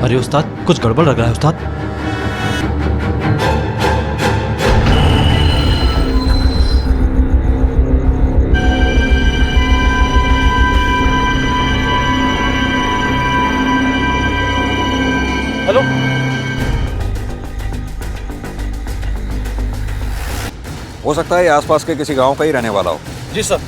अरे उस्ताद, कुछ गड़बड़ लग रहा है उस्ताद। हेलो, हो सकता है ये आसपास के किसी गांव का ही रहने वाला हो। जी सर।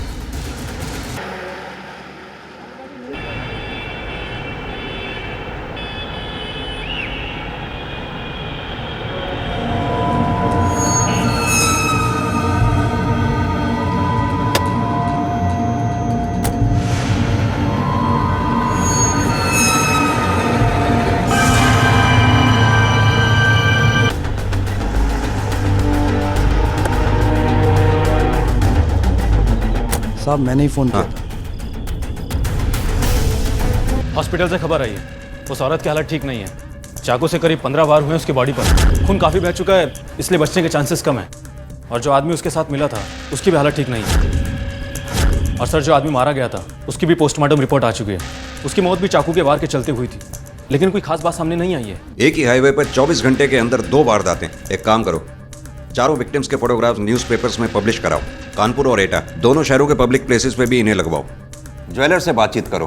साहब मैंने ही फोन किया था। हॉस्पिटल से खबर आई है, उस औरत की हालत ठीक नहीं है। चाकू से करीब 15 वार हुए उसकी बॉडी पर। खून काफ़ी बह चुका है, इसलिए बचने के चांसेस कम है। और जो आदमी उसके साथ मिला था उसकी भी हालत ठीक नहीं है। और सर, जो आदमी मारा गया था उसकी भी पोस्टमार्टम रिपोर्ट आ चुकी है। उसकी मौत भी चाकू के वार के चलते हुई थी, लेकिन कोई खास बात सामने नहीं आई है। एक ही हाईवे पर 24 घंटे के अंदर 2 वारदातें। एक काम करो, चारों विक्टिम्स के फोटोग्राफ्स न्यूज़पेपर्स में पब्लिश कराओ। कानपुर और एटा दोनों शहरों के पब्लिक प्लेसेस पे भी इन्हें लगवाओ। ज्वेलर से बातचीत करो,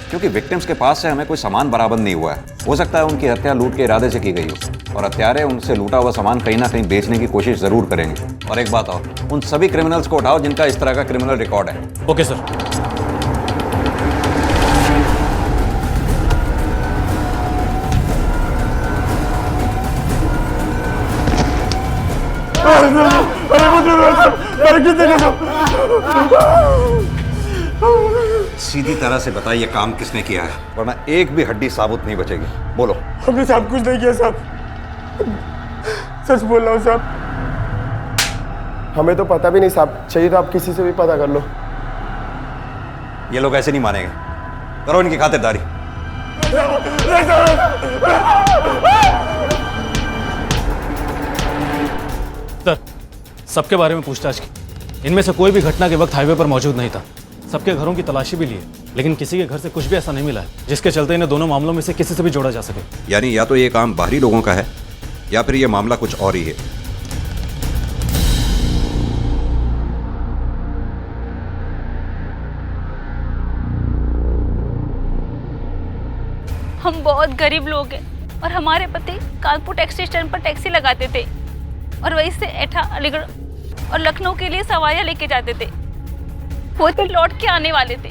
क्योंकि विक्टिम्स के पास से हमें कोई सामान बरामद नहीं हुआ है। हो सकता है उनकी हत्या लूट के इरादे से की गई हो, और हत्यारे उनसे लूटा हुआ सामान कहीं ना कहीं बेचने की कोशिश जरूर करेंगे। और एक बात और, उन सभी क्रिमिनल्स को उठाओ जिनका इस तरह का क्रिमिनल रिकॉर्ड है। Okay sir. सीधी तरह से बताइए काम किसने किया है, वरना एक भी हड्डी साबुत नहीं बचेगी। बोलो। हमने साहब कुछ नहीं किया साहब, सच बोल रहा हूँ साहब। हमें तो पता भी नहीं साहब, चाहिए तो आप किसी से भी पता कर लो। ये लोग ऐसे नहीं मानेंगे, करो इनकी खातिरदारी। सर, सबके बारे में पूछताछ की। इनमें से कोई भी घटना के वक्त हाईवे पर मौजूद नहीं था। सबके घरों की तलाशी भी ली है, लेकिन किसी के घर से कुछ भी ऐसा नहीं मिला है जिसके चलते इन्हें दोनों मामलों में से किसी से भी जोड़ा जा सके। यानी या तो ये काम बाहरी लोगों का है, या फिर ये मामला कुछ और ही है। हम बहुत गरीब लोग हैं और हमारे पति कानपुर टैक्सी स्टैंड पर टैक्सी लगाते थे और वहीं से एटा, अलीगढ़ और लखनऊ के लिए सवारियां लेके जाते थे। वो तो लौट के आने वाले थे,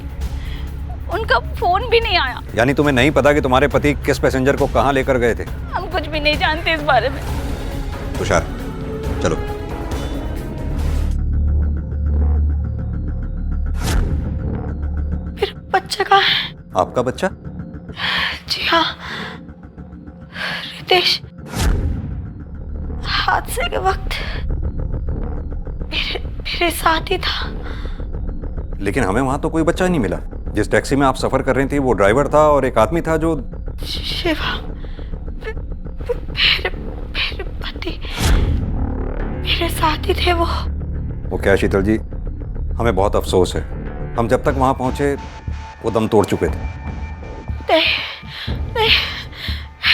उनका फोन भी नहीं आया। यानी तुम्हें नहीं पता कि तुम्हारे पति किस पैसेंजर को कहाँ लेकर गए थे? हम कुछ भी नहीं जानते इस बारे में। तुषार, चलो। फिर बच्चा कहाँ है? आपका बच्चा? जी हाँ, रितेश। हादसे के वक्त मेरे साथ ही था। लेकिन हमें वहां तो कोई बच्चा ही नहीं मिला। जिस टैक्सी में आप सफर कर रही थी वो ड्राइवर था और एक आदमी था जो शिवा, मेरे पति मेरे साथ ही थे। वो क्या शीतल जी, हमें बहुत अफसोस है। हम जब तक वहां पहुंचे वो दम तोड़ चुके थे। नहीं,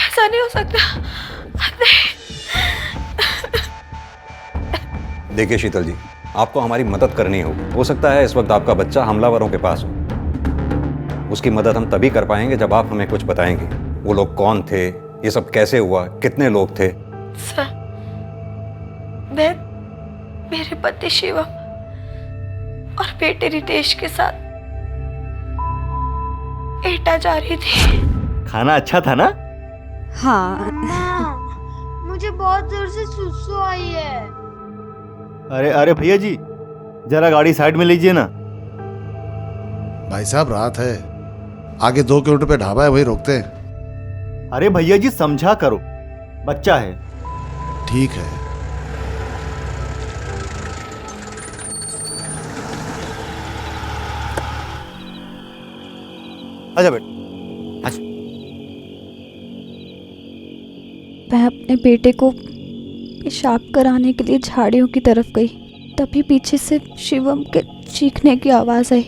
ऐसा नहीं हो सकता। देखिए शीतल जी, आपको हमारी मदद करनी होगी। हो सकता है इस वक्त आपका बच्चा हमलावरों के पास हो। उसकी मदद हम तभी कर पाएंगे जब आप हमें कुछ बताएंगे। वो लोग कौन थे, ये सब कैसे हुआ, कितने लोग थे? सर, मेरे पति शिवम और बेटे रितेश के साथ एटा जा रही थी। खाना अच्छा था ना? हाँ। मुझे बहुत जोर से सुसु आई है। अरे भैया जी, जरा गाड़ी साइड में लीजिए ना। भाई साहब रात है, आगे 2 किलोमीटर पे ढाबा है, वही रोकते हैं। अरे भैया जी समझा करो, बच्चा है। ठीक है। अच्छा बेटा। मैं अपने बेटे को पेशाब कराने के लिए झाड़ियों की तरफ गई, तभी पीछे से शिवम के चीखने की आवाज आई।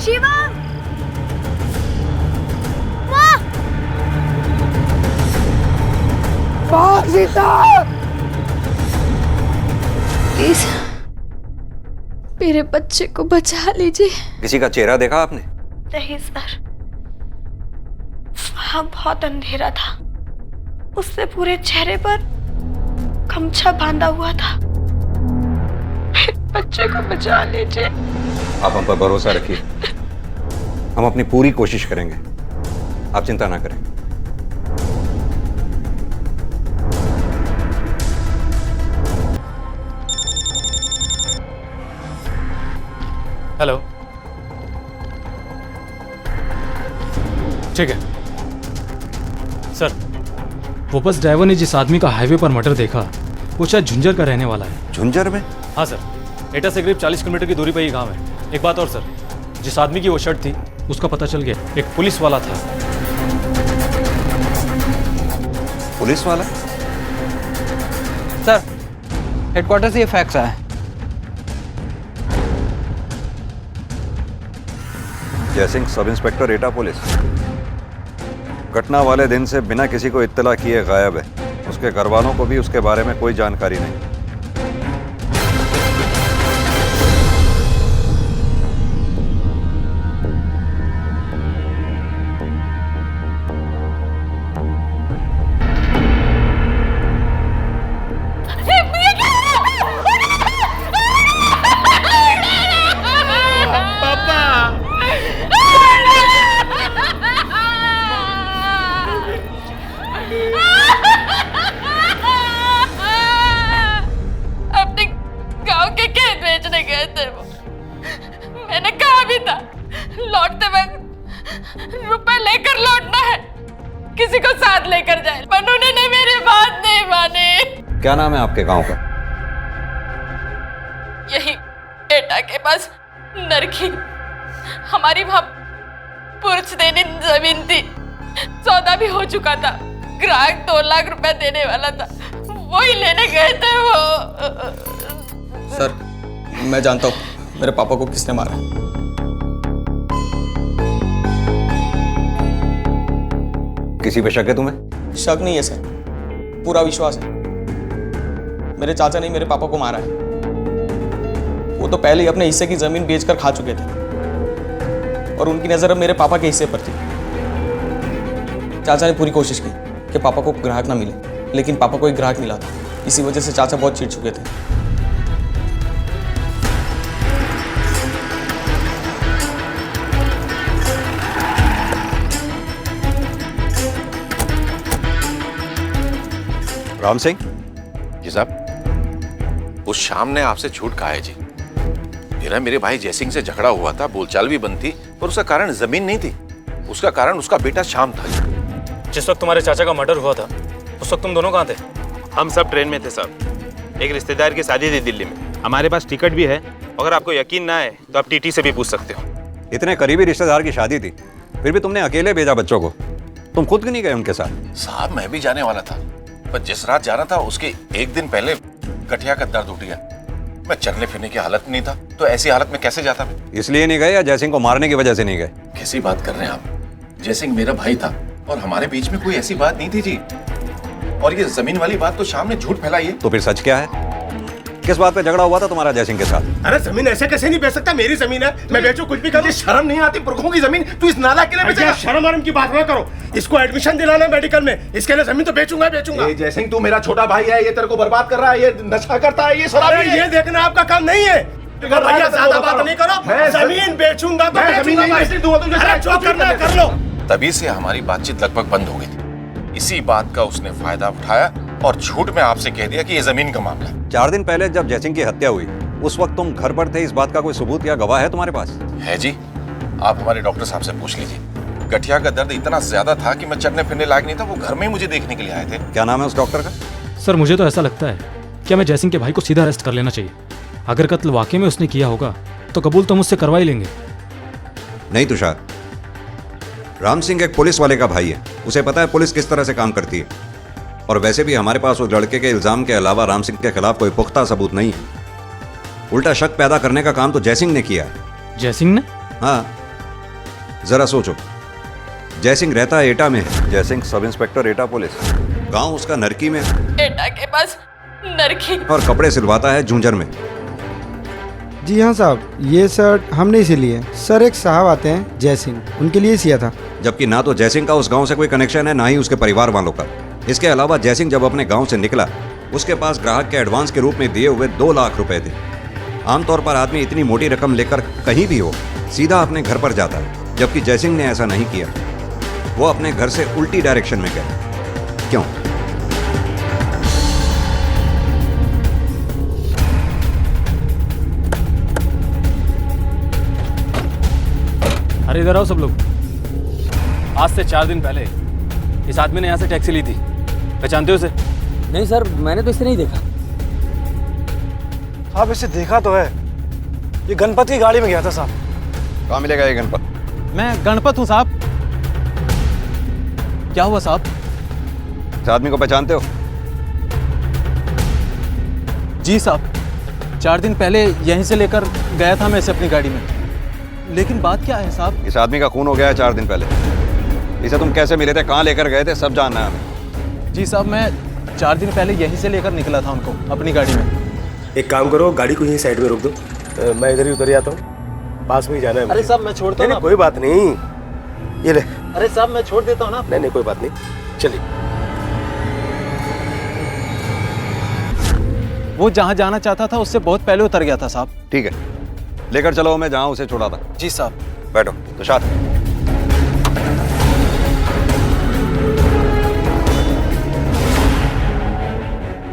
शिवम! प्लीज मेरे बच्चे को बचा लीजिए। किसी का चेहरा देखा आपने? नहीं सर, वहाँ बहुत अंधेरा था। उसने पूरे चेहरे पर गमछा बांधा हुआ था। मेरे बच्चे को बचा लीजिए। आप हम पर भरोसा रखिए, हम अपनी पूरी कोशिश करेंगे, आप चिंता ना करें। हेलो, ठीक है सर। वो बस ड्राइवर ने जिस आदमी का हाईवे पर मर्डर देखा वो शायद झुंझर का रहने वाला है। झुंझर में? हाँ सर, एटा से करीब 40 किलोमीटर की दूरी पर ही गांव है। एक बात और सर, जिस आदमी की वो शर्ट थी उसका पता चल गया, एक पुलिस वाला था। पुलिस वाला? सर, हेडक्वार्टर से ये फैक्स आया है। जयसिंह, सब इंस्पेक्टर एटा पुलिस। घटना वाले दिन से बिना किसी को इत्तला किए गायब है। उसके घर वालों को भी उसके बारे में कोई जानकारी नहीं। अपने गांव के खेत बेचने गए थे वो। मैंने कहा भी था लौटते वक्त रुपए लेकर लौटना है, किसी को साथ लेकर जाए, पर उन्होंने मेरी बात नहीं मानी। क्या नाम है आपके गांव का? यही एटा के पास नरखी। हमारी वहां पुरुष देने जमीन थी, सौदा भी हो चुका था। ग्राहक 2 लाख रुपए देने वाला था, वही लेने गए थे वो। सर, मैं जानता हूँ मेरे पापा को किसने मारा। किसी पे शक है तुम्हें? शक नहीं है सर, पूरा विश्वास है। मेरे चाचा ने मेरे पापा को मारा है। वो तो पहले ही अपने हिस्से की जमीन बेचकर खा चुके थे और उनकी नजर अब मेरे पापा के हिस्से पर थी। चाचा ने पूरी कोशिश की कि पापा को ग्राहक ना मिले, लेकिन पापा को एक ग्राहक मिला था। इसी वजह से चाचा बहुत चिढ़ चुके थे। राम सिंह जी साहब, उस शाम ने आपसे झूठ कहा है जी। मेरे भाई जयसिंह से झगड़ा हुआ था, बोलचाल भी बंद थी, पर उसका कारण जमीन नहीं थी, उसका कारण उसका बेटा श्याम था। जिस वक्त तुम्हारे चाचा का मर्डर हुआ था उस वक्त तुम दोनों कहाँ थे? हम सब ट्रेन में थे साहब। एक रिश्तेदार की शादी थी दिल्ली में। हमारे पास टिकट भी है। अगर आपको यकीन ना है तो आप टीटी से भी पूछ सकते हो। इतने करीबी रिश्तेदार की शादी थी, फिर भी तुमने अकेले भेजा बच्चों को। तुम खुद क्यों नहीं गए उनके साथ? साहब, मैं भी जाने वाला था, पर जिस रात जाना था उसके एक दिन पहले गठिया का दर्द उठ गया। मैं चलने फिरने की हालत नहीं था, तो ऐसी हालत में कैसे जाता मैं? इसलिए नहीं गए या जयसिंह को मारने की वजह से नहीं गए? कैसी बात कर रहे हैं आप? जयसिंह मेरा भाई था और हमारे बीच में कोई ऐसी बात नहीं थी जी। और ये जमीन वाली बात तो शाम ने झूठ फैलाई है। तो फिर सच क्या है? किस बात पे झगड़ा हुआ था तुम्हारा जयसिंह के साथ? अरे जमीन ऐसे कैसे नहीं बेच सकता? मेरी जमीन है, मैं बेचूं कुछ भी करूं। शर्म नहीं आती? पुरखों की जमीन तू इस नालायक के लिए बेचेगा? शर्म आराम की बात ना करो। इसको एडमिशन दिलाना है मेडिकल में, इसके लिए जमीन तो बेचूंगा बेचूंगा। जयसिंह, तू मेरा छोटा भाई है, ये तेरे को बर्बाद कर रहा है, ये नशा करता है, ये शराबी है। ये देखना आपका काम नहीं है। भैया ज्यादा बात नहीं करो। जमीन बेचूंगा तो बेचूंगा, जो करना है कर लो। तभी से हमारी बातचीत लगभग बंद हो गई थी। इसी बात का उसने फायदा उठाया और झूठ में आपसे कह दिया कि ये जमीन का मामला है। 4 दिन पहले जब जयसिंह की हत्या हुई उस वक्त तुम घर पर थे, इस बात का कोई सबूत या गवाह है तुम्हारे पास? है जी, आप हमारे डॉक्टर साहब से पूछ लीजिए। गठिया का दर्द इतना ज्यादा था कि मैं चलने फिरने लायक नहीं था। वो घर में ही मुझे देखने के लिए आए थे। क्या नाम है उस डॉक्टर का? सर, मुझे तो ऐसा लगता है कि हमें जयसिंह के भाई को सीधा अरेस्ट कर लेना चाहिए। अगर कत्ल वाकई में उसने किया होगा तो कबूल तो मुझसे करवा ही लेंगे। नहीं तुषार, राम सिंह एक पुलिस वाले का भाई है, उसे पता है पुलिस किस तरह से काम करती है। और वैसे भी हमारे पास उस लड़के के इल्जाम के अलावा राम सिंह के खिलाफ कोई पुख्ता सबूत नहीं है। उल्टा शक पैदा करने का काम तो जयसिंह ने किया है। जयसिंह ने? हाँ, जरा सोचो, जयसिंह रहता है एटा में है। जयसिंह सब इंस्पेक्टर एटा पुलिस। गांव उसका नरकी में एटा के पास नरकी। और कपड़े सिलवाता है झुंझर में। जी हाँ साहब, ये शर्ट हमने इसे लिए। सर एक साहब आते हैं जय सिंह, उनके लिए सिया था। जबकि ना तो जयसिंह का उस गांव से कोई कनेक्शन है, ना ही उसके परिवार वालों का। इसके अलावा जयसिंह जब अपने गांव से निकला, उसके पास ग्राहक के एडवांस के रूप में दिए हुए 2 लाख रुपए थे। आमतौर पर आदमी इतनी मोटी रकम लेकर कहीं भी हो सीधा अपने घर पर जाता है, जबकि जयसिंह ने ऐसा नहीं किया। वो अपने घर से उल्टी डायरेक्शन में गया। क्यों? अरे इधर आओ सब लोग। आज से 4 दिन पहले इस आदमी ने यहाँ से टैक्सी ली थी, पहचानते हो उसे? नहीं सर, मैंने तो इसे नहीं देखा। साहब इसे देखा तो है, ये गणपत की गाड़ी में गया था साहब। कहाँ मिलेगा ये गणपत? मैं गणपत हूँ साहब। क्या हुआ साहब? इस आदमी को पहचानते हो? जी साहब, 4 दिन पहले यहीं से लेकर गया था मैं इसे अपनी गाड़ी में। लेकिन बात क्या है साहब? इस आदमी का खून हो गया है 4 दिन पहले। इसे तुम कैसे मिले थे, कहाँ लेकर गए थे, सब जानना है हमें। जी साहब, मैं 4 दिन पहले यहीं से लेकर निकला था उनको अपनी गाड़ी में। एक काम करो, गाड़ी को यहीं साइड में रोक दो, मैं इधर ही उतर जाता हूँ, पास में ही जाना है। अरे साहब मैं छोड़ता हूँ। नहीं, कोई बात नहीं, ये ले। अरे साहब मैं छोड़ देता हूँ ना। नहीं कोई बात नहीं, चलिए। वो जहाँ जाना चाहता था उससे बहुत पहले उतर गया था साहब। ठीक है, लेकर चलो मैं जहाँ उसे छोड़ा था। जी साहब। बैठो तुषार।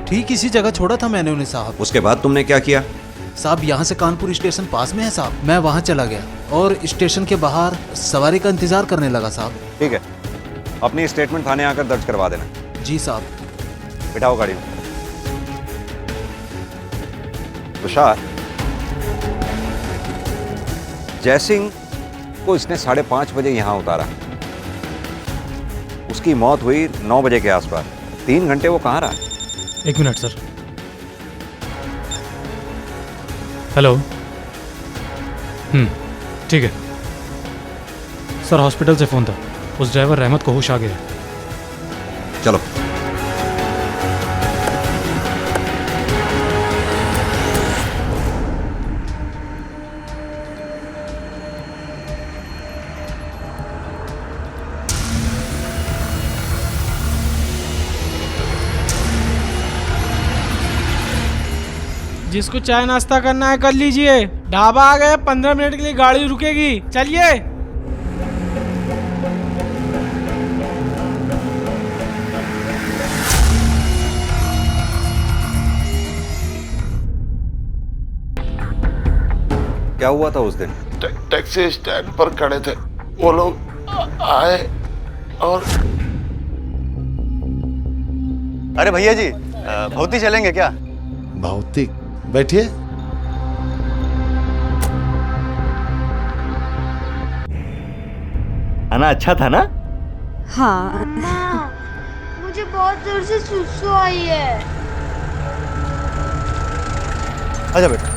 ठीक इसी जगह छोड़ा था मैंने उन्हें साहब। उसके बाद तुमने क्या किया? साहब यहाँ से कानपुर स्टेशन पास में है साहब। मैं वहाँ चला गया और स्टेशन के बाहर सवारी का इंतजार करने लगा साहब। ठीक है, अपनी स्टेटमेंट थाने आकर दर्ज करवा देना। जी साहब। बिठाओ गाड़ी में। तुषार, जयसिंह को इसने 5:30 बजे यहाँ उतारा। उसकी मौत हुई 9 बजे के आसपास। 3 घंटे वो कहाँ रहा? 1 मिनट सर। हेलो। ठीक है सर, हॉस्पिटल से फ़ोन था, उस ड्राइवर रहमत को होश आ गया। चलो। जिसको चाय नाश्ता करना है कर लीजिए, ढाबा आ गए, 15 मिनट के लिए गाड़ी रुकेगी, चलिए। क्या हुआ था उस दिन? टैक्सी स्टैंड पर खड़े थे, वो लोग आए और अरे भैया जी, भौती चलेंगे क्या? भौतिक, बैठिए। खाना अच्छा था ना? हाँ। मुझे बहुत जोर से सुसु आई है। आजा बेटा।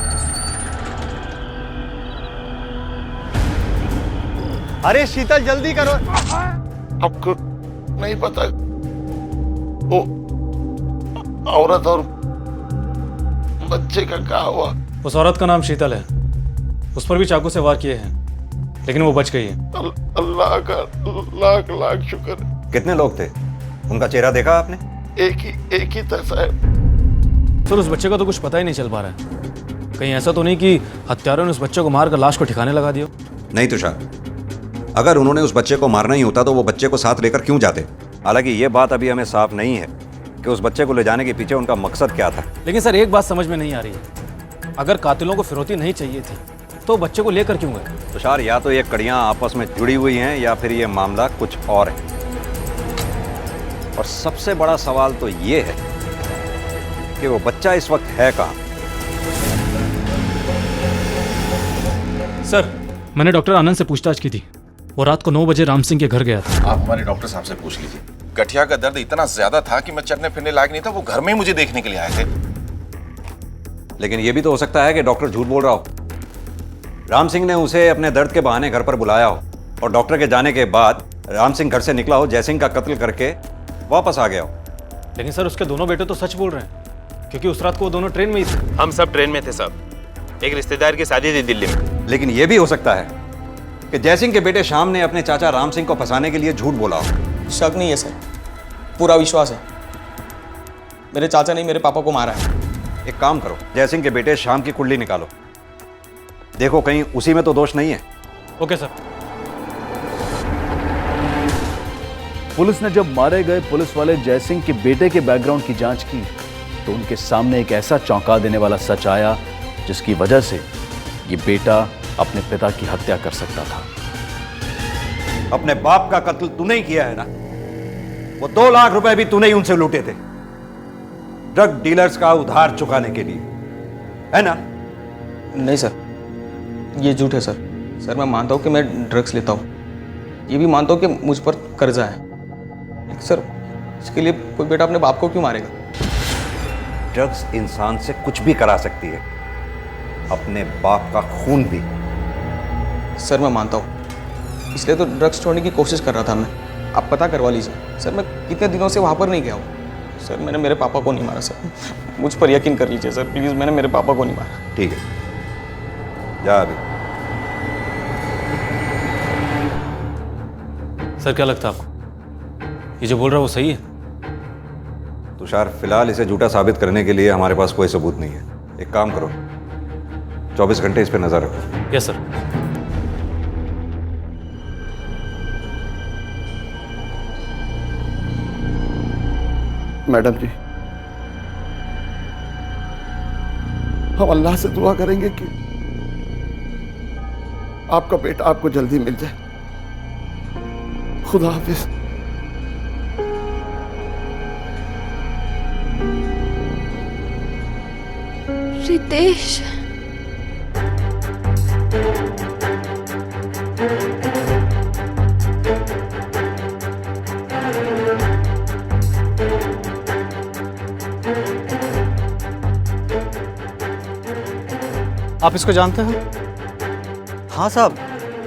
अरे शीतल जल्दी करो। आपको नहीं पता वो औरत और बच्चे का क्या हुआ? उस औरत का नाम शीतल है, उस पर भी चाकू से वार किए हैं, लेकिन वो बच गई है। अल्लाह का लाख लाख शुक्र। कितने लोग थे? उनका चेहरा देखा आपने? एक ही था साहब। सर उस बच्चे का तो कुछ पता ही नहीं चल पा रहा है। कहीं ऐसा तो नहीं कि हत्यारों ने उस बच्चे को मारकर लाश को ठिकाने लगा दिया? नहीं तुषार, अगर उन्होंने उस बच्चे को मारना ही होता तो वो बच्चे को साथ लेकर क्यों जाते? हालांकि ये बात अभी हमें साफ नहीं है कि उस बच्चे को ले जाने के पीछे उनका मकसद क्या था। लेकिन सर एक बात समझ में नहीं आ रही है, अगर कातिलों को फिरौती नहीं चाहिए थी तो बच्चे को लेकर क्यों गए? तुषार, या तो ये कड़ियां आपस में जुड़ी हुई हैं या फिर ये मामला कुछ और है। और सबसे बड़ा सवाल तो ये है कि वो बच्चा इस वक्त है कहाँ? सर मैंने डॉक्टर आनंद से पूछताछ की थी, वो रात को 9 बजे राम सिंह के घर गया था। आप हमारे डॉक्टर साहब से पूछ लीजिए। गठिया का दर्द इतना ज्यादा था कि मैं चलने फिरने लायक नहीं था, वो घर में ही मुझे देखने के लिए आए थे। लेकिन ये भी तो हो सकता है कि डॉक्टर झूठ बोल रहा हो। राम सिंह ने उसे अपने दर्द के बहाने घर पर बुलाया हो और डॉक्टर के जाने के बाद राम सिंह घर से निकला हो, जयसिंह का कत्ल करके वापस आ गया हो। लेकिन सर उसके दोनों बेटे तो सच बोल रहे हैं, क्योंकि उस रात को वो दोनों ट्रेन में ही थे। हम सब ट्रेन में थे साहब, एक रिश्तेदार की शादी थी दिल्ली में। लेकिन यह भी हो सकता है कि जयसिंह के बेटे श्याम ने अपने चाचा राम सिंह को फंसाने के लिए झूठ बोला हो। शक नहीं है सर, पूरा विश्वास है। मेरे चाचा ने मेरे पापा को मारा है। एक काम करो, जयसिंह के बेटे श्याम की कुंडली निकालो, देखो कहीं उसी में तो दोष नहीं है। Okay sir. पुलिस ने जब मारे गए पुलिस वाले जयसिंह के बेटे के बैकग्राउंड की जांच की तो उनके सामने एक ऐसा चौंका देने वाला सच आया जिसकी वजह से ये बेटा अपने पिता की हत्या कर सकता था। अपने बाप का कत्ल तूने ही किया है ना? वो 2 लाख रुपए भी तूने ही उनसे लूटे थे, ड्रग डीलर्स का उधार चुकाने के लिए, है ना? नहीं सर, ये झूठ है सर। सर मैं मानता हूँ कि मैं ड्रग्स लेता हूँ, ये भी मानता हूँ कि मुझ पर कर्जा है, लेकिन सर इसके लिए कोई बेटा अपने बाप को क्यों मारेगा? ड्रग्स इंसान से कुछ भी करा सकती है, अपने बाप का खून भी। सर मैं मानता हूँ, इसलिए तो ड्रग्स छोड़ने की कोशिश कर रहा था मैं। आप पता करवा लीजिए सर, मैं कितने दिनों से वहाँ पर नहीं गया हूँ। सर मैंने मेरे पापा को नहीं मारा सर, मुझ पर यकीन कर लीजिए सर प्लीज़, मैंने मेरे पापा को नहीं मारा। ठीक है, जा अभी। सर क्या लगता है आपको, ये जो बोल रहा है वो सही है? तुषार, फिलहाल इसे झूठा साबित करने के लिए हमारे पास कोई सबूत नहीं है। एक काम करो, 24 घंटे इस पर नजर रखो। Yes sir. मैडम जी, हम अल्लाह से दुआ करेंगे कि आपका बेटा आपको जल्दी मिल जाए। खुदा हाफिज। रितेश, आप इसको जानते हो? हाँ साहब,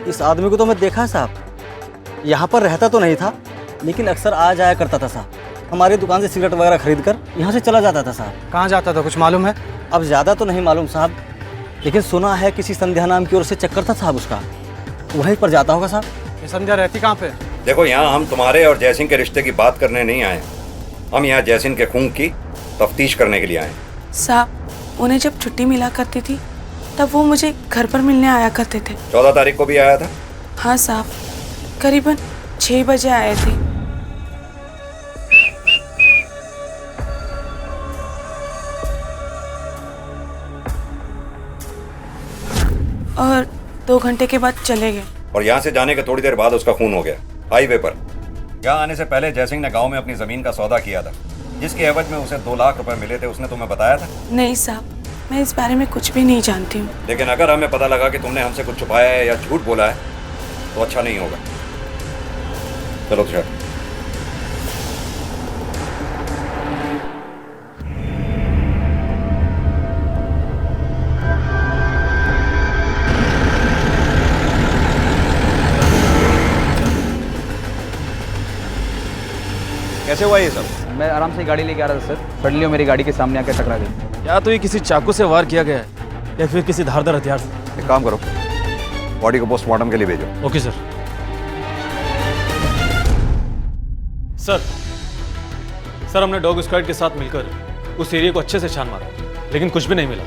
इस आदमी को तो मैं देखा है साहब। यहाँ पर रहता तो नहीं था, लेकिन अक्सर आ जाया करता था साहब। हमारी दुकान से सिगरेट वगैरह खरीद कर यहाँ से चला जाता था साहब। कहाँ जाता था, कुछ मालूम है? अब ज़्यादा तो नहीं मालूम साहब, लेकिन सुना है किसी संध्या नाम की ओर से चक्कर था साहब उसका, वहीं पर जाता होगा साहब। ये संध्या रहती कहाँ पे? देखो, यहाँ हम तुम्हारे और जयसिंह के रिश्ते की बात करने नहीं आए, हम यहाँ जयसिंह के खून की तफ्तीश करने के लिए आए। साहब उन्हें जब छुट्टी मिला करती थी तब वो मुझे घर पर मिलने आया करते थे। 14 तारीख को भी आया था? हाँ साहब, करीबन 6 बजे आए थे। और 2 घंटे के बाद चले गए। और यहाँ से जाने के थोड़ी देर बाद उसका खून हो गया हाईवे पर। यहाँ आने से पहले जयसिंह ने गांव में अपनी जमीन का सौदा किया था, जिसके एवज में उसे 2 लाख रुपए मिले थे। उसने तुम्हें बताया था? नहीं साहब, मैं इस बारे में कुछ भी नहीं जानती हूँ। लेकिन अगर हमें पता लगा कि तुमने हमसे कुछ छुपाया है या झूठ बोला है तो अच्छा नहीं होगा। चलो तुषार। कैसे हुआ ये सब? मैं आराम से गाड़ी लेके आ रहा था सर, सडनली मेरी गाड़ी के सामने आकर टकरा गई। या तो ये किसी चाकू से वार किया गया है या फिर किसी धारदार हथियार से। एक काम करो, बॉडी को पोस्टमार्टम के लिए भेजो। Okay sir. सर हमने डॉग स्क्वाड के साथ मिलकर उस एरिया को अच्छे से छान मारा, लेकिन कुछ भी नहीं मिला।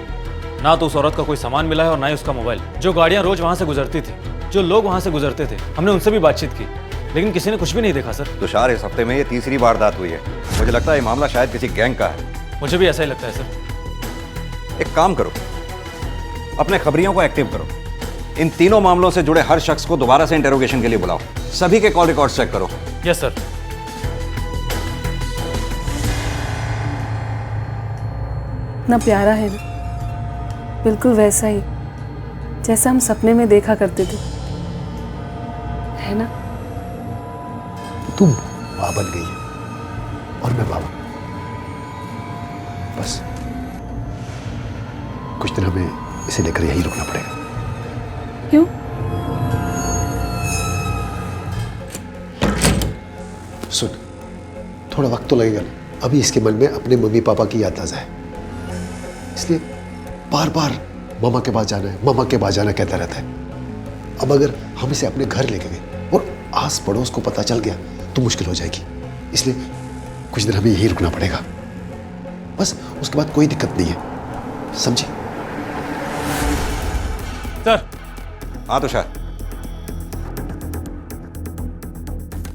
ना तो उस औरत का कोई सामान मिला है और ना ही उसका मोबाइल। जो गाड़ियां रोज वहां से गुजरती थी, जो लोग वहां से गुजरते थे, हमने उनसे भी बातचीत की, लेकिन किसी ने कुछ भी नहीं देखा सर। तुषार, इस हफ्ते में ये 3री वारदात हुई है। मुझे लगता है ये मामला शायद किसी गैंग का है। मुझे भी ऐसा ही लगता है सर। एक काम करो, अपने खबरियों को एक्टिव करो, इन तीनों मामलों से जुड़े हर शख्स को दोबारा से इंटरोगेशन के लिए बुलाओ, सभी के कॉल रिकॉर्ड चेक करो। Yes sir. इतना प्यारा है ना, बिल्कुल वैसा ही जैसा हम सपने में देखा करते थे, है ना? तुम माँ बन गई है और मैं बाबा। बस कुछ दिन हमें इसे लेकर यहीं रुकना पड़ेगा। क्यों? सुन, थोड़ा वक्त तो लगेगा ना, अभी इसके मन में अपने मम्मी पापा की याद ताज़ा है, इसलिए बार बार मामा के पास जाना है, मामा के पास जाना कहता रहता है। अब अगर हम इसे अपने घर लेके गए और आस पड़ोस को पता चल गया तो मुश्किल हो जाएगी, इसलिए कुछ दिन हमें यहीं रुकना पड़ेगा। बस उसके बाद कोई दिक्कत नहीं है, समझी? सर। हाँ तुषार।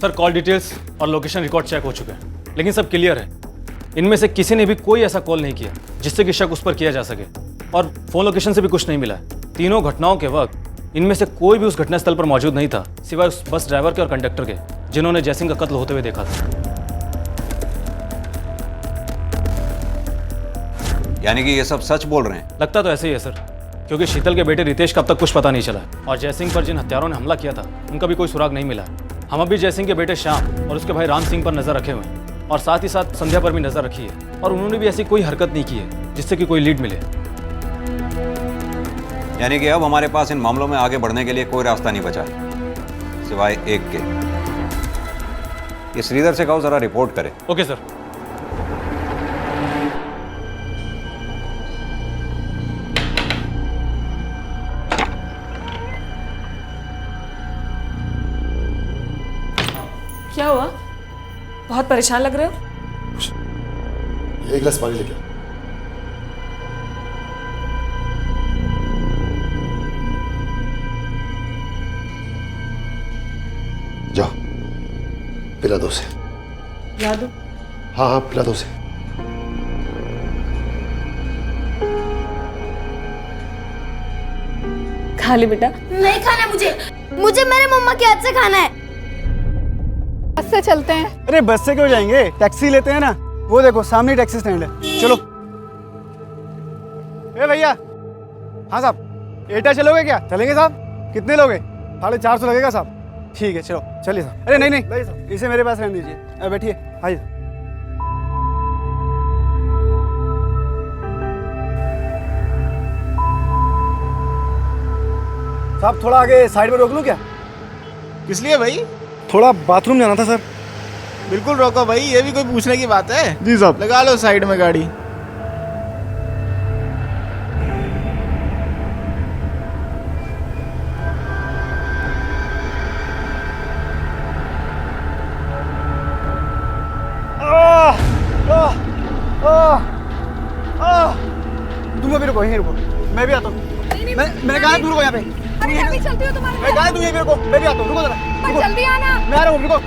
सर कॉल डिटेल्स और लोकेशन रिकॉर्ड चेक हो चुके हैं, लेकिन सब क्लियर है। इनमें से किसी ने भी कोई ऐसा कॉल नहीं किया जिससे कि शक उस पर किया जा सके, और फोन लोकेशन से भी कुछ नहीं मिला। तीनों घटनाओं के वक्त इनमें से कोई भी उस घटनास्थल पर मौजूद नहीं था, सिवाय उस बस ड्राइवर के और कंडक्टर के, जिन्होंने जयसिंह का कत्ल होते हुए देखा था। यानी कि ये सब सच बोल रहे हैं? लगता तो ऐसे ही है सर, क्योंकि शीतल के बेटे रितेश का अब तक कुछ पता नहीं चला, और जयसिंह पर जिन हत्यारों ने हमला किया था उनका भी कोई सुराग नहीं मिला। हम अभी जयसिंह के बेटे श्याम और उसके भाई राम सिंह पर नजर रखे हुए हैं, और साथ ही साथ संध्या पर भी नजर रखी है, और उन्होंने भी ऐसी कोई हरकत नहीं की है जिससे कि कोई लीड मिले। यानी कि अब हमारे पास इन मामलों में आगे बढ़ने के लिए कोई रास्ता नहीं बचा सिवाय एक के। ये श्रीधर से कहो जरा रिपोर्ट करे। Okay sir. क्या हुआ? बहुत परेशान लग रहे हो। एक गिलास पानी लेके आओ। जाओ पिला दो उसे। ला दो। हाँ हाँ पिला दो उसे। खा ले बेटा। नहीं खाना मुझे मेरे मम्मा के हाथ से खाना है। बस से चलते हैं। अरे बस से क्यों जाएंगे, टैक्सी लेते हैं ना। वो देखो सामने टैक्सी स्टैंड है, चलो। ए भैया। हाँ साहब, एटा चलोगे क्या? चलेंगे साहब। कितने लोगे? 450 लगेगा साहब। ठीक है चलो, चलिए साहब। अरे नहीं नहीं, इसे मेरे पास रहने दीजिए। बैठिए, आइए। साहब थोड़ा आगे साइड में रोक लूं क्या? किस लिए भाई? थोड़ा बाथरूम जाना था सर। बिल्कुल रोको भाई, ये भी कोई पूछने की बात है? जी साहब। लगा लो साइड में गाड़ी। तुम अभी रुको, यहीं रुको, मैं भी आता हूँ। मैंने कहा तुम रुको यहाँ पे। अरे अभी चलती हो तुम्हारे। मैं कहा तुम यहीं पे रुको, मैं भी आता हूँ। रुको जरा, रुको। जल्दी आना। मैं आ रहा हूँ, रुको।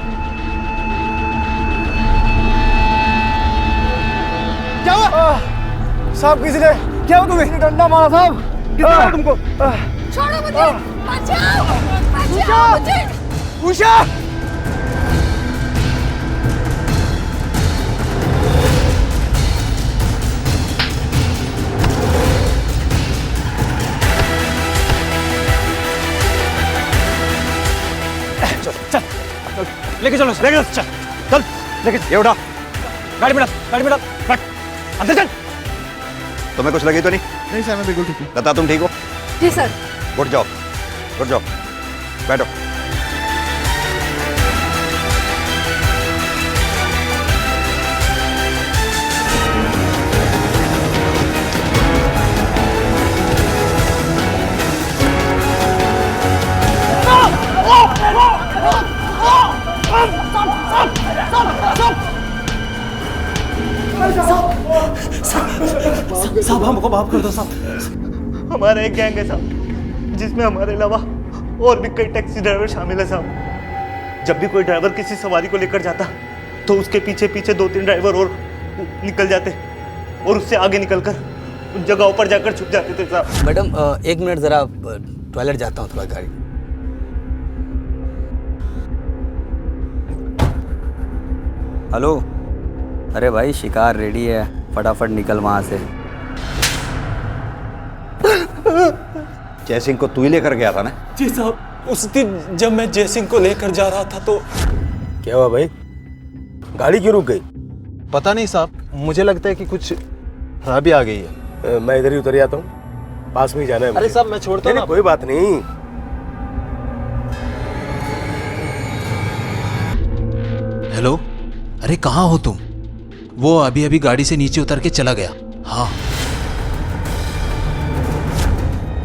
क्या हुआ? साहब किसी ने क्या हुआ तुम्हें? डंडा मारा साहब। किसने मारा तुमको? छोड़ो मुझे। बचाओ मुझे। उषा! लेके चलो, चल चल, लेके ये उठा, गाड़ी में डाल, अंदर चल। तुम्हें कुछ लगी तो नहीं? नहीं सर, मैं बिल्कुल ठीक हूँ। लता तुम ठीक हो? जी सर। उठ जाओ, बैठो। साहब हमको माफ कर दो साहब। हमारा एक गैंग है साहब, जिसमें हमारे अलावा और भी कई टैक्सी ड्राइवर शामिल है साहब। जब भी कोई ड्राइवर किसी सवारी को लेकर जाता तो उसके पीछे 2-3 ड्राइवर और निकल जाते और उससे आगे निकलकर उन जगहों पर जाकर छुप जाते थे साहब। मैडम 1 मिनट जरा टॉयलेट जाता हूँ थोड़ा गाड़ी। हेलो। अरे भाई शिकार रेडी है, फटाफट निकल वहां से। जयसिंह को तू ही लेकर गया था ना? जी साहब, उस दिन जब मैं जयसिंह को लेकर जा रहा था तो। क्या हुआ भाई, गाड़ी क्यों रुक गई? पता नहीं साहब, मुझे लगता है कि कुछ खराबी आ गई है। मैं इधर ही उतर जाता हूँ, पास में ही जाना है। अरे साहब मैं छोड़ता हूँ। कोई बात नहीं। हेलो, अरे कहाँ हो तुम? वो अभी अभी गाड़ी से नीचे उतर के चला गया। हाँ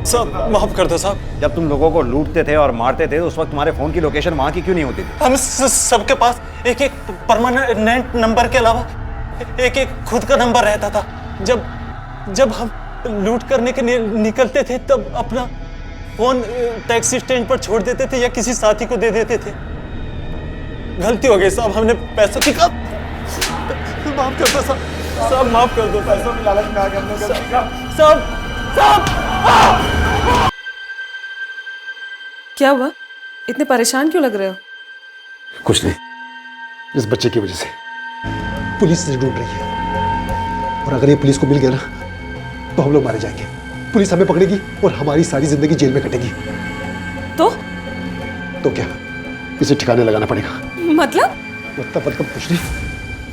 साहब माफ कर दो साहब। जब तुम लोगों को लूटते थे और मारते थे उस वक्त तुम्हारे फोन की लोकेशन वहां की क्यों नहीं होती थी? हम सबके पास एक एक परमानेंट नंबर के अलावा एक एक खुद का नंबर रहता था। जब हम लूट करने के निकलते थे तब अपना फोन टैक्सी स्टैंड पर छोड़ देते थे या किसी साथी को दे देते थे। गलती हो गई साहब, हमने पैसों की माफ कर दो साहब, माफ कर दो। पैसों की लालच में आ गए साहब। क्या हुआ? इतने परेशान क्यों लग रहे हो? कुछ नहीं, इस बच्चे की वजह से पुलिस से ढूंढ रही है और अगर ये पुलिस को मिल गया ना तो हम लोग मारे जाएंगे। पुलिस हमें पकड़ेगी और हमारी सारी जिंदगी जेल में कटेगी। तो क्या इसे ठिकाने लगाना पड़ेगा। मतलब कुछ नहीं।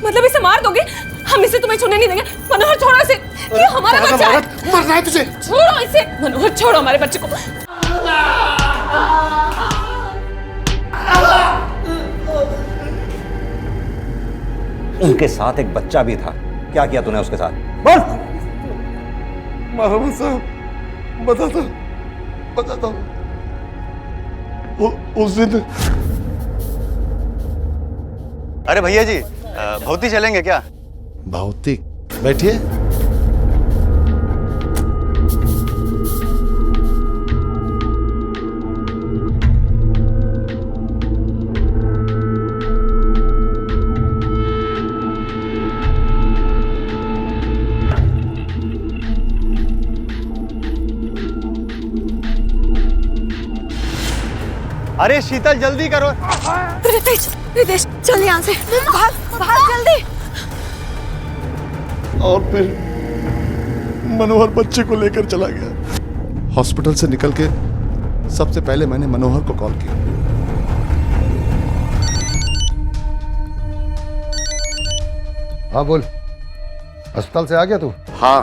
मतलब इसे मार दोगे? हम इसे तुम्हें छूने नहीं देंगे। मनोहर छोड़ो इसे, ये हमारा बच्चा है। मरना है तुझे। छोड़ो इसे मनोहर, छोड़ो हमारे बच्चे को। उनके साथ एक बच्चा भी था, क्या किया तूने उसके साथ? बोल। मारा साहब, बताता हूँ। उस दिन। अरे भैया जी, भौती चलेंगे क्या? भौतिक बैठिए। अरे शीतल जल्दी करो। रितेश चल यहाँ से, भाग जल्दी। और फिर मनोहर बच्चे को लेकर चला गया। हॉस्पिटल से निकल के सबसे पहले मैंने मनोहर को कॉल किया। हाँ बोल, अस्पताल से आ गया तू? हाँ,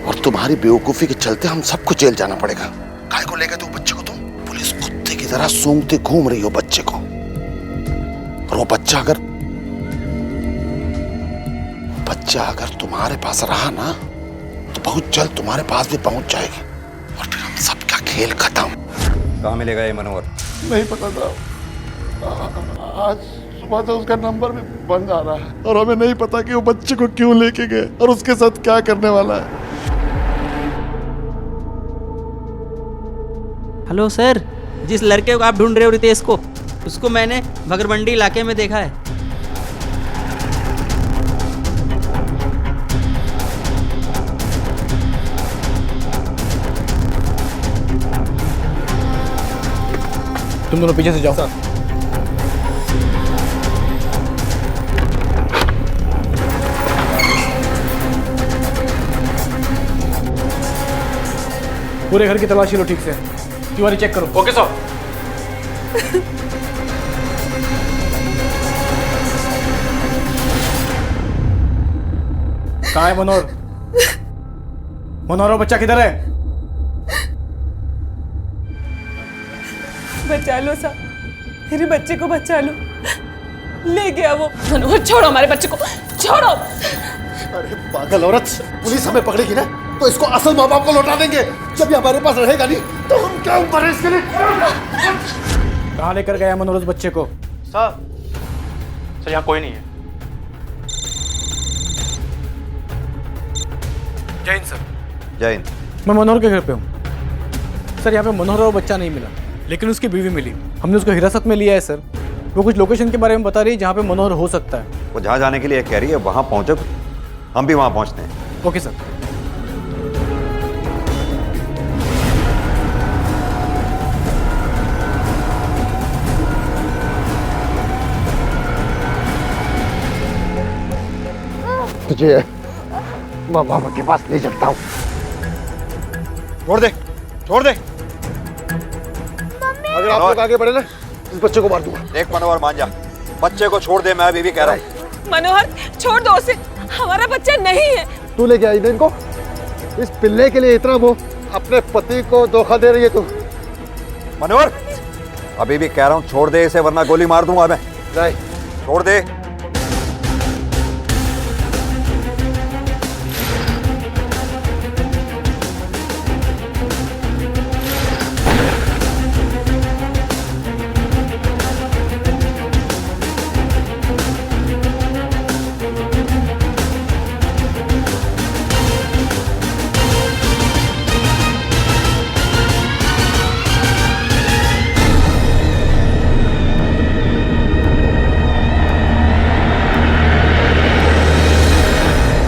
और तुम्हारी बेवकूफी के चलते हम सबको जेल जाना पड़ेगा। काय को लेकर तू बच्चे को तुम पुलिस कुत्ते की तरह सूंघते घूम रही हो बच्चे को, और वो बच्चा अगर तुम्हारे पास रहा ना तो बहुत जल्द तुम्हारे पास भी पहुंच जाएगी और फिर हम सबका खेल खत्म। कहाँ मिलेगा ये मनोहर? नहीं पता था, आज सुबह से उसका नंबर भी बंद आ रहा है और हमें नहीं पता कि वो बच्चे को क्यों लेके गए और उसके साथ क्या करने वाला है। हेलो सर, जिस लड़के को आप ढूंढ रहे हो रितेश को, उसको मैंने भगरमंडी इलाके में देखा है। तुम दोनों पीछे से जाओ। पूरे घर की तलाशी लो ठीक से। तिवारी चेक करो। ओके साहब। कहाँ है मनोहर? मनोहर वो बच्चा किधर है? बचा लो साहब, मेरे बच्चे को बचा लो। ले गया वो। मनोहर छोड़ो हमारे बच्चे को, छोड़ो। अरे पागल औरत, पुलिस हमें पकड़ेगी ना तो इसको असल माँ बाप को लौटा देंगे। जब ये हमारे पास रहेगा नहीं तो हम क्या ऊपर इसके लिए। कहाँ लेकर गया मनोहर उस बच्चे को? सर यहाँ कोई नहीं है। जय हिंद सर। जय हिंद। मैं मनोहर के घर पे हूँ सर। यहाँ पे मनोहर और बच्चा नहीं मिला, लेकिन उसकी बीवी मिली। हमने उसको हिरासत में लिया है सर। वो कुछ लोकेशन के बारे में बता रही है जहाँ पे मनोहर हो सकता है। वो जहाँ जाने के लिए कह रही है वहाँ पहुँचो, हम भी वहाँ पहुँचते हैं। Okay sir. तुझे माँ बाबा के पास ले चलता हूँ। छोड़ दे, छोड़ दे। अगर आप लोग आगे बढ़े ना इस बच्चे को मार दूंगा। देख मनोहर, मान जा, बच्चे को छोड़ दे। मैं अभी भी कह रहा हूँ। मनोहर छोड़ दो उसे, हमारा बच्चा नहीं है। तू लेके आई ना इनको? इस पिल्ले के लिए इतना वो अपने पति को धोखा दे रही है तू? मनोहर, अभी भी कह रहा हूँ छोड़ दे इसे, वरना गोली मार दूंगा मैं। नहीं, छोड़ दे।